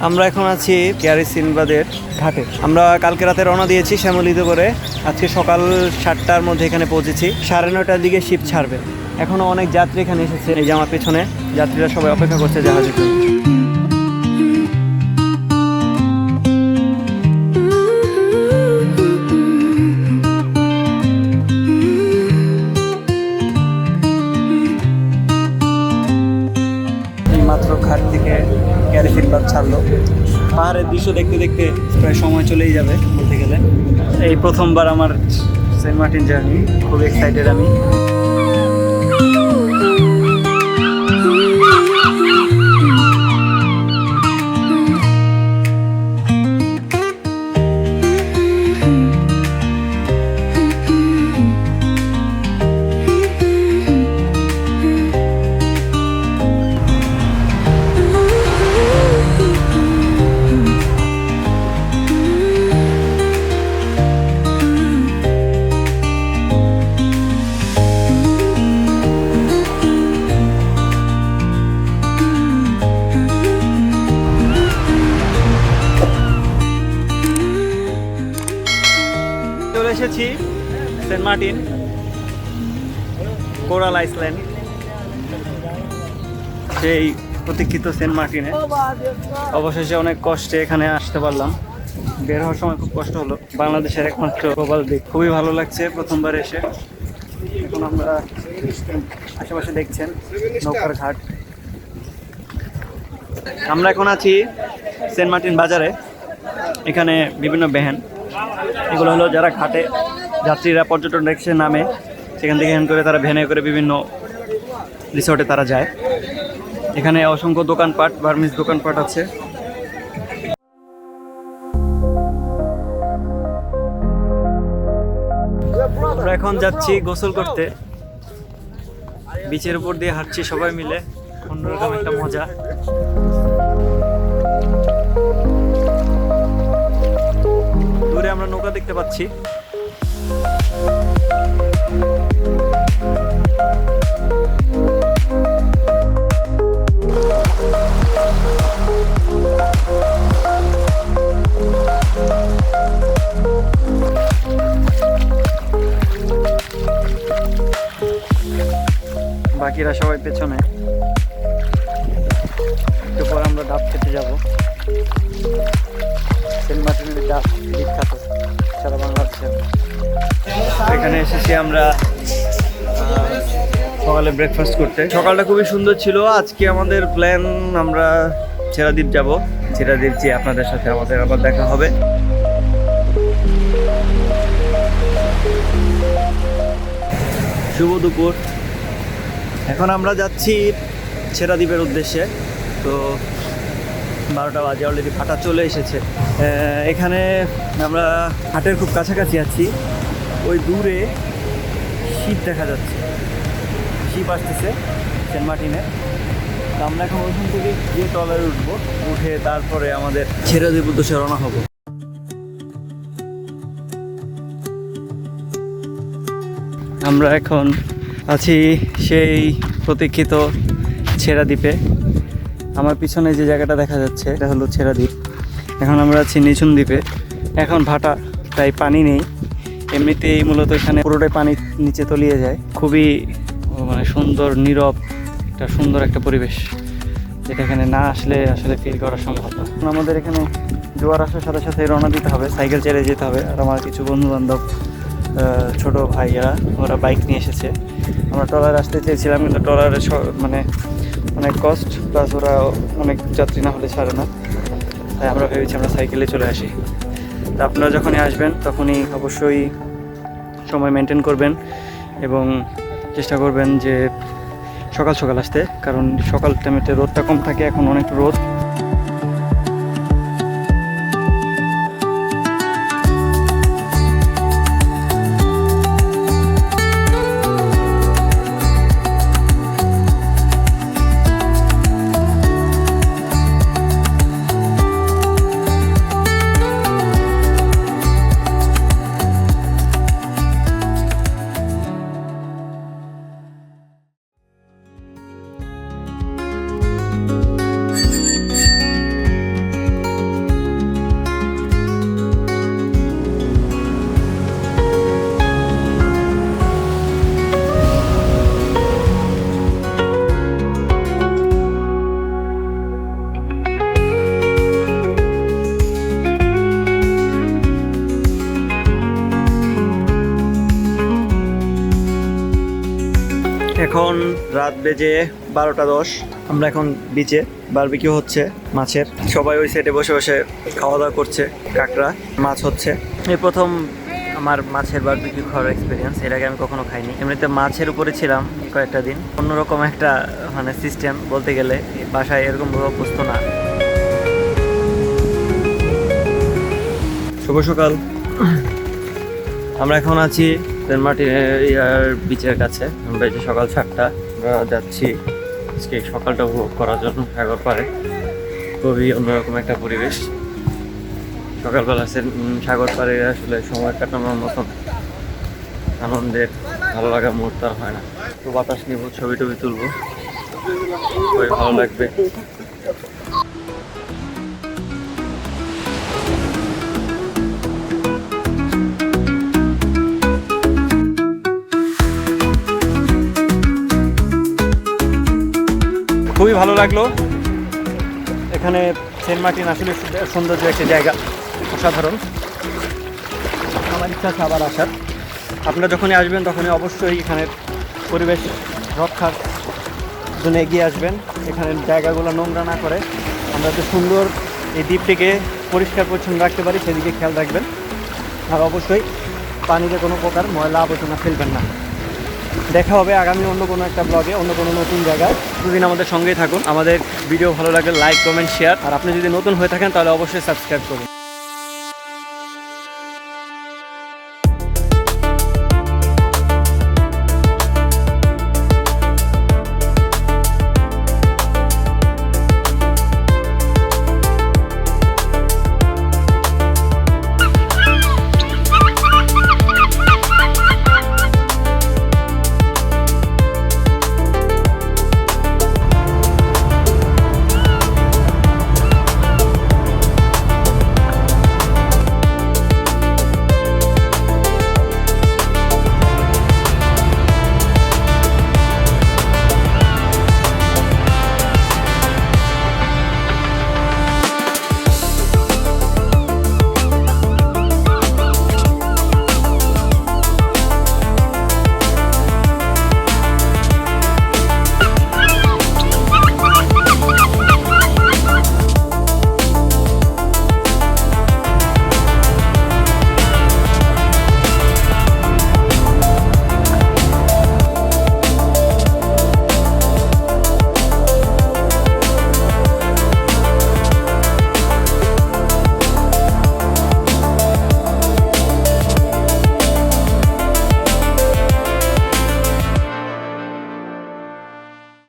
আমরা এখন আছি কেয়ারি সিনবাদের ঘাটে। আমরা কালকে রাতে রওনা দিয়েছি শ্যামলীতে করে। আজকে সকাল 7টার মধ্যে এখানে পৌঁছেছি। 9:30টার দিকে শিপ ছাড়বে। এখনও অনেক যাত্রী এখানে এসেছে। এই যে আমার পেছনে যাত্রীরা সবাই অপেক্ষা করছে জাহাজের জন্য। মাত্র ঘাট থেকে কেয়ারি সিনবাদ ছাড়লো। পাহাড়ের দৃশ্য দেখতে দেখতে প্রায় সময় চলেই যাবে বলতে গেলে। এই প্রথমবার আমার সেন্ট মার্টিন জার্নি, খুব এক্সাইটেড আমি। চলে এসেছি সেন্ট মার্টিন কোরাল আইল্যান্ড, সেই প্রতীক্ষিত সেন্ট মার্টিনে। অবশেষে অনেক কষ্টে এখানে আসতে পারলাম। বের হওয়ার সময় খুব কষ্ট হলো। বাংলাদেশের একমাত্র প্রবাল দ্বীপ, খুবই ভালো লাগছে প্রথমবার এসে। এখন আমরা আশেপাশে দেখছেন নৌকার ঘাট। আমরা এখন আছি সেন্ট মার্টিন বাজারে। এখানে বিভিন্ন ভ্যান, এগুলো হলো যারা ঘাটে যাত্রীরা পর্যটন দেখছে নামে, সেখান থেকে হ্যান করে তারা ভ্যানে করে বিভিন্ন রিসোর্টে তারা যায়। এখানে অসংখ্য দোকানপাট, বার্মিজ দোকানপাট আছে। আমরা এখন যাচ্ছি গোসল করতে। বিচের উপর দিয়ে হাঁটছি সবাই মিলে, অন্যরকম একটা মজা। দূরে আমরা নৌকা দেখতে পাচ্ছি। বাকিরা সবাই পেছনে। একটু পর আমরা ডাব খেতে যাব। সেন্ট মার্টিনের ডাব বিখ্যাত সারা বাংলাদেশে। এখানে এসেছি আমরা সকালে ব্রেকফাস্ট করতে। সকালটা খুবই সুন্দর ছিল। আজকে আমাদের প্ল্যান, আমরা ছেড়াদ্বীপ যাব। ছেড়াদ্বীপ যে আপনাদের সাথে আমাদের আবার দেখা হবে। শুভ দুপুর। এখন আমরা যাচ্ছি ছেড়াদ্বীপের উদ্দেশ্যে। তো 12টা বাজে, অলরেডি ভাটা চলে এসেছে। এখানে আমরা হাটের খুব কাছাকাছি আছি। ওই দূরে শিপ দেখা যাচ্ছে, শিপ আসতেছে সেন্ট মার্টিনে। তো আমরা এখন ওইখান থেকে গিয়ে ট্রলারে উঠবো, উঠে তারপরে আমাদের ছেড়াদ্বীপ উদ্দেশ্যে রওনা হব। আমরা এখন আছি সেই প্রতীক্ষিত ছেড়াদ্বীপে। আমার পিছনে যে জায়গাটা দেখা যাচ্ছে এটা হলো ছেড়াদ্বীপ। এখন আমরা আছি নিঝুম দ্বীপে। এখন ভাটা, তাই পানি নেই। এমনিতেই মূলত এখানে পুরোটাই পানি নিচে তলিয়ে যায়। খুবই মানে সুন্দর, নীরব, একটা সুন্দর একটা পরিবেশ, যেটা এখানে না আসলে আসলে ফিল করা সম্ভব না। আমাদের এখানে জোয়ার আসার সাথে সাথে রওনা দিতে হবে, সাইকেল চেড়ে যেতে হবে। আর আমার কিছু বন্ধুবান্ধব, ছোট ভাইয়েরা, ওরা বাইক নিয়ে এসেছে। আমরা ট্রলারে আসতে চেয়েছিলাম, কিন্তু ট্রলারে মানে অনেক কষ্ট, প্লাস ওরা অনেক যাত্রী না হলে ছাড়ে না। তাই আমরা ভেবেছি আমরা সাইকেলে চলে আসি। তা আপনারা যখনই আসবেন তখনই অবশ্যই সময় মেনটেন করবেন এবং চেষ্টা করবেন যে সকাল সকাল আসতে, কারণ সকাল টাইমেতে রোদটা কম থাকে। এখন অনেক রোদ। এখন রাত বেজে 12:10। আমরা এখন বিচে, বারবিকিউ হচ্ছে মাছের। সবাই ওই সাইডে বসে বসে খাওয়া দাওয়া করছে, কাঁকড়া মাছ হচ্ছে। এই প্রথম আমার মাছের বারবিকিউ খাওয়ার এক্সপিরিয়েন্স। এর আগে আমি কখনো খাইনি। এমনিতে মাছের উপরে ছিলাম কয়েকটা দিন, অন্যরকম একটা মানে সিস্টেম বলতে গেলে, বাসায় এরকম ভাবে অভ্যস্ত না। শুভ সকাল। আমরা এখন আছি সেন্ট মার্টিন বিচের কাছে। আমরা এই যে সকাল 7টা, আমরা যাচ্ছি আজকে সকালটা উপভোগ করার জন্য সাগর পাড়ে। খুবই অন্যরকম একটা পরিবেশ। সকালবেলা সাগর পাড়ে আসলে সময় কাটানোর মতন আনন্দের ভালো লাগা মুহূর্ত আর হয় না। তো বাতাস নিব, ছবি টবি তুলবো, খুবই ভালো লাগবে। খুবই ভালো লাগলো এখানে। সেন্ট মার্টিন আসলে সৌন্দর্য একটা জায়গা, অসাধারণ। আমার ইচ্ছা আছে আবার আসার। আপনারা যখনই আসবেন তখনই অবশ্যই এখানে পরিবেশ রক্ষার জন্য এগিয়ে আসবেন। এখানে জায়গাগুলো নোংরা না করে আমরা তো সুন্দর এই দ্বীপটিকে পরিষ্কার পরিচ্ছন্ন রাখতে পারি, সেদিকে খেয়াল রাখবেন। আর অবশ্যই পানিতে কোনো প্রকার ময়লা আবর্জনা ফেলবেন না। দেখা হবে আগামী অন্য কোনো একটা ব্লগে, অন্য কোনো নতুন জায়গায়। দুদিন আমাদের সঙ্গেই থাকুন। আমাদের ভিডিও ভালো লাগলে লাইক, কমেন্ট, শেয়ার। আর আপনি যদি নতুন হয়ে থাকেন তাহলে অবশ্যই সাবস্ক্রাইব করুন।